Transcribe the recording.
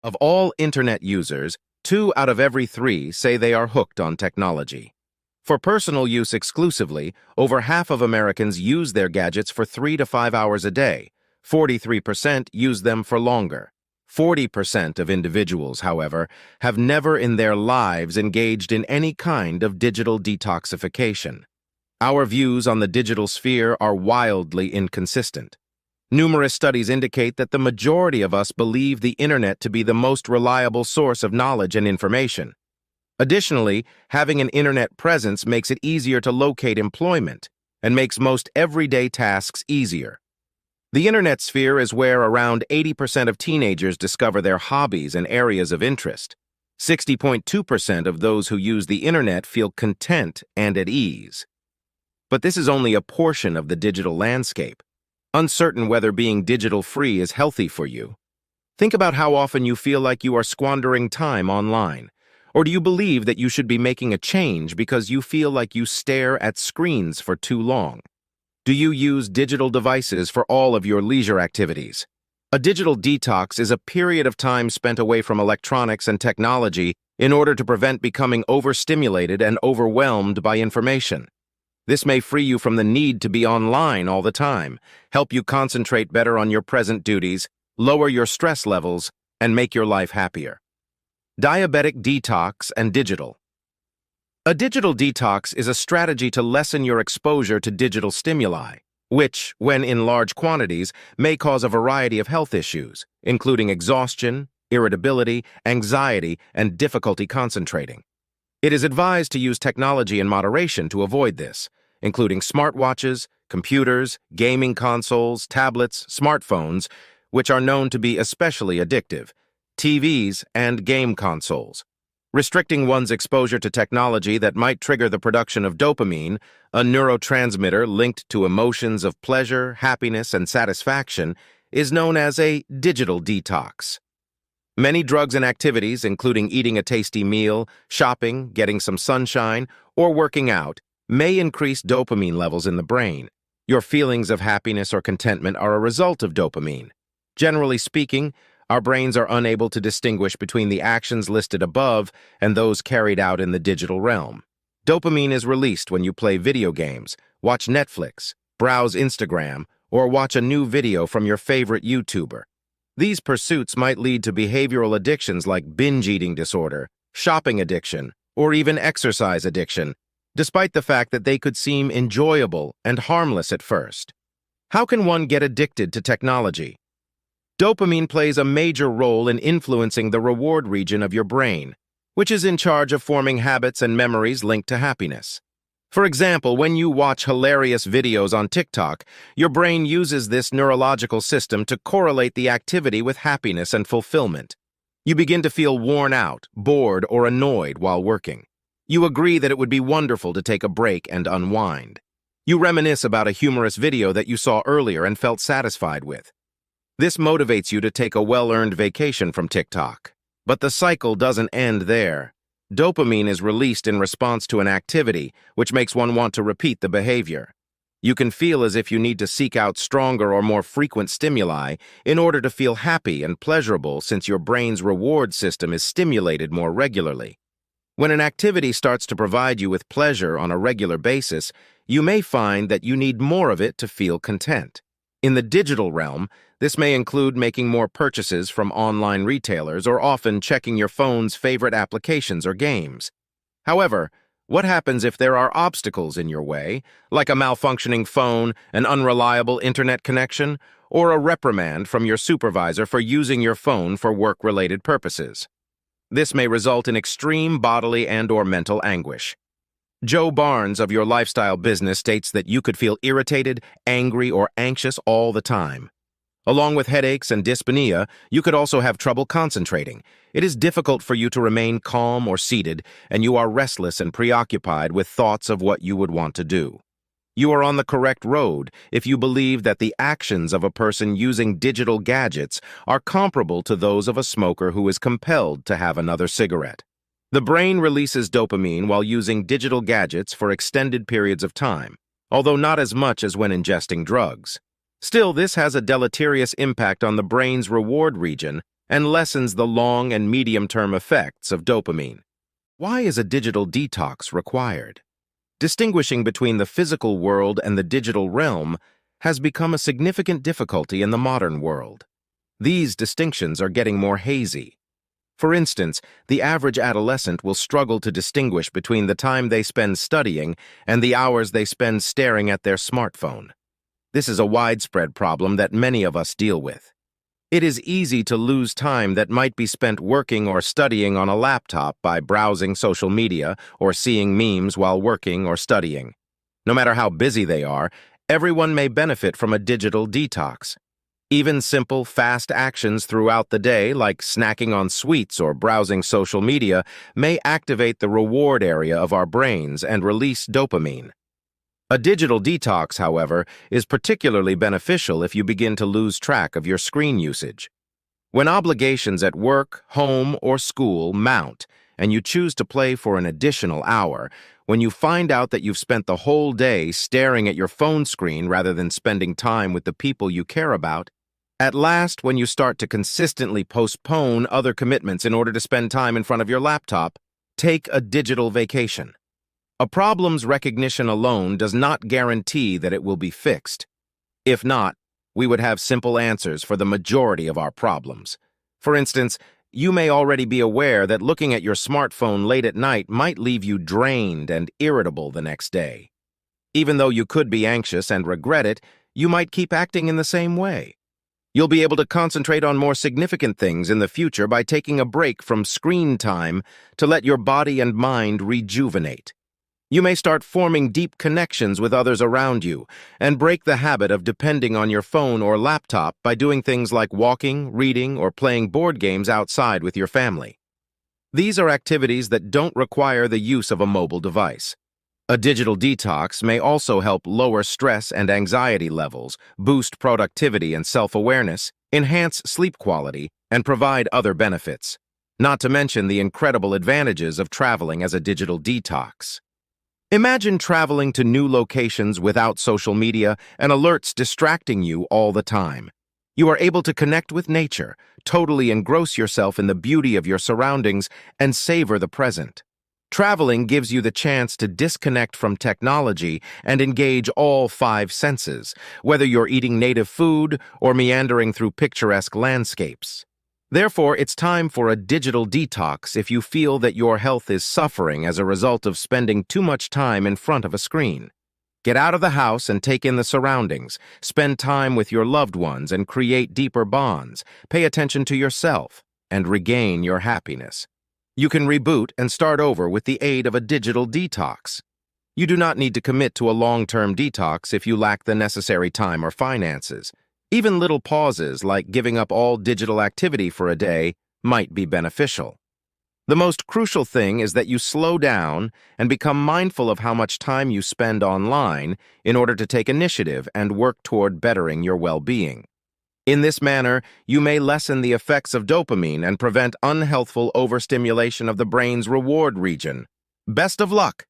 Of all internet users, 2 out of every 3 say they are hooked on technology. For personal use exclusively, over half of Americans use their gadgets for 3 to 5 hours a day. 43% use them for longer. 40% of individuals, however, have never in their lives engaged in any kind of digital detoxification. Our views on the digital sphere are wildly inconsistent. Numerous studies indicate that the majority of us believe the internet to be the most reliable source of knowledge and information. Additionally, having an internet presence makes it easier to locate employment and makes most everyday tasks easier. The internet sphere is where around 80% of teenagers discover their hobbies and areas of interest. 60.2% of those who use the internet feel content and at ease. But this is only a portion of the digital landscape. Uncertain whether being digital-free is healthy for you. Think about how often you feel like you are squandering time online. Or do you believe that you should be making a change because you feel like you stare at screens for too long? Do you use digital devices for all of your leisure activities? A digital detox is a period of time spent away from electronics and technology in order to prevent becoming overstimulated and overwhelmed by information. This may free you from the need to be online all the time, help you concentrate better on your present duties, lower your stress levels, and make your life happier. Diabetic detox and digital. A digital detox is a strategy to lessen your exposure to digital stimuli, which, when in large quantities, may cause a variety of health issues, including exhaustion, irritability, anxiety, and difficulty concentrating. It is advised to use technology in moderation to avoid this, including smartwatches, computers, gaming consoles, tablets, smartphones, which are known to be especially addictive, TVs, and game consoles. Restricting one's exposure to technology that might trigger the production of dopamine, a neurotransmitter linked to emotions of pleasure, happiness, and satisfaction, is known as a digital detox. Many drugs and activities, including eating a tasty meal, shopping, getting some sunshine, or working out, may increase dopamine levels in the brain. Your feelings of happiness or contentment are a result of dopamine. Generally speaking, our brains are unable to distinguish between the actions listed above and those carried out in the digital realm. Dopamine is released when you play video games, watch Netflix, browse Instagram, or watch a new video from your favorite YouTuber. These pursuits might lead to behavioral addictions like binge eating disorder, shopping addiction, or even exercise addiction, despite the fact that they could seem enjoyable and harmless at first. How can one get addicted to technology? Dopamine plays a major role in influencing the reward region of your brain, which is in charge of forming habits and memories linked to happiness. For example, when you watch hilarious videos on TikTok, your brain uses this neurological system to correlate the activity with happiness and fulfillment. You begin to feel worn out, bored, or annoyed while working. You agree that it would be wonderful to take a break and unwind. You reminisce about a humorous video that you saw earlier and felt satisfied with. This motivates you to take a well-earned vacation from TikTok. But the cycle doesn't end there. Dopamine is released in response to an activity, which makes one want to repeat the behavior. You can feel as if you need to seek out stronger or more frequent stimuli in order to feel happy and pleasurable, since your brain's reward system is stimulated more regularly. When an activity starts to provide you with pleasure on a regular basis, you may find that you need more of it to feel content. In the digital realm, this may include making more purchases from online retailers or often checking your phone's favorite applications or games. However, what happens if there are obstacles in your way, like a malfunctioning phone, an unreliable internet connection, or a reprimand from your supervisor for using your phone for work-related purposes? This may result in extreme bodily and/or mental anguish. Joe Barnes of Your Lifestyle Business states that you could feel irritated, angry, or anxious all the time. Along with headaches and dyspnea, you could also have trouble concentrating. It is difficult for you to remain calm or seated, and you are restless and preoccupied with thoughts of what you would want to do. You are on the correct road if you believe that the actions of a person using digital gadgets are comparable to those of a smoker who is compelled to have another cigarette. The brain releases dopamine while using digital gadgets for extended periods of time, although not as much as when ingesting drugs. Still, this has a deleterious impact on the brain's reward region, and lessens the long and medium-term effects of dopamine. Why is a digital detox required? Distinguishing between the physical world and the digital realm has become a significant difficulty in the modern world. These distinctions are getting more hazy. For instance, the average adolescent will struggle to distinguish between the time they spend studying and the hours they spend staring at their smartphone. This is a widespread problem that many of us deal with. It is easy to lose time that might be spent working or studying on a laptop by browsing social media or seeing memes while working or studying. No matter how busy they are, everyone may benefit from a digital detox. Even simple, fast actions throughout the day, like snacking on sweets or browsing social media, may activate the reward area of our brains and release dopamine. A digital detox, however, is particularly beneficial if you begin to lose track of your screen usage. When obligations at work, home, or school mount, and you choose to play for an additional hour, when you find out that you've spent the whole day staring at your phone screen rather than spending time with the people you care about, at last, when you start to consistently postpone other commitments in order to spend time in front of your laptop, take a digital vacation. A problem's recognition alone does not guarantee that it will be fixed. If not, we would have simple answers for the majority of our problems. For instance, you may already be aware that looking at your smartphone late at night might leave you drained and irritable the next day. Even though you could be anxious and regret it, you might keep acting in the same way. You'll be able to concentrate on more significant things in the future by taking a break from screen time to let your body and mind rejuvenate. You may start forming deep connections with others around you and break the habit of depending on your phone or laptop by doing things like walking, reading, or playing board games outside with your family. These are activities that don't require the use of a mobile device. A digital detox may also help lower stress and anxiety levels, boost productivity and self-awareness, enhance sleep quality, and provide other benefits. Not to mention the incredible advantages of traveling as a digital detox. Imagine traveling to new locations without social media and alerts distracting you all the time. You are able to connect with nature, totally engross yourself in the beauty of your surroundings, and savor the present. Traveling gives you the chance to disconnect from technology and engage all 5 senses, whether you're eating native food or meandering through picturesque landscapes. Therefore, it's time for a digital detox if you feel that your health is suffering as a result of spending too much time in front of a screen. Get out of the house and take in the surroundings, spend time with your loved ones and create deeper bonds, pay attention to yourself, and regain your happiness. You can reboot and start over with the aid of a digital detox. You do not need to commit to a long-term detox if you lack the necessary time or finances. Even little pauses, like giving up all digital activity for a day, might be beneficial. The most crucial thing is that you slow down and become mindful of how much time you spend online in order to take initiative and work toward bettering your well-being. In this manner, you may lessen the effects of dopamine and prevent unhealthful overstimulation of the brain's reward region. Best of luck!